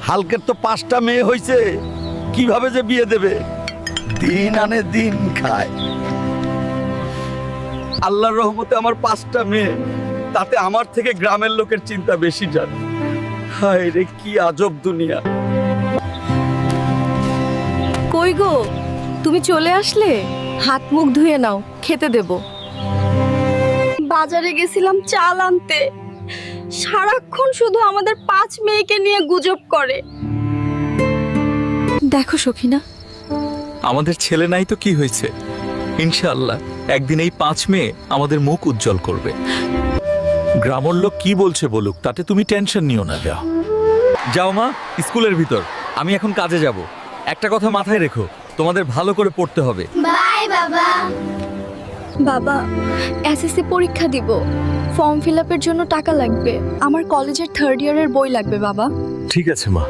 হালকের তো 5টা মেয়ে হয়েছে, কিভাবে যে বিয়ে দেবে? দিন আনে দিন খায়। আল্লাহর রহমতে আমার 5টা মেয়ে, তাতে আমার থেকে গ্রামের লোকের চিন্তা বেশি জানে। হায় রে, কি আজব দুনিয়া। কই গো, তুমি চলে আসলে? হাত মুখ ধুয়ে নাও, খেতে দেব। বাজারে গেছিলাম চাল আনতে, সারাক্ষণ শুধু আমাদের 5 মেয়েকে নিয়ে গুজব করে। দেখো সখিনা, আমাদের ছেলে নাই তো কি হয়েছে, ইনশাআল্লাহ একদিন এই 5 মেয়ে আমাদের মুখ উজ্জ্বল করবে। গ্রামের লোক কি বলছে বলুক, তাতে তুমি টেনশন নিও না। যাও যাও মা, স্কুলের ভিতর। আমি এখন কাজে যাব। একটা কথা মাথায় রেখো, তোমাদের ভালো করে পড়তে হবে। বাবা এসএসসি পরীক্ষা দিব, ফর্ম ফিল আপের জন্য টাকা লাগবে। আমার কলেজের 3rd ইয়ারের বই লাগবে বাবা। ঠিক আছে মা।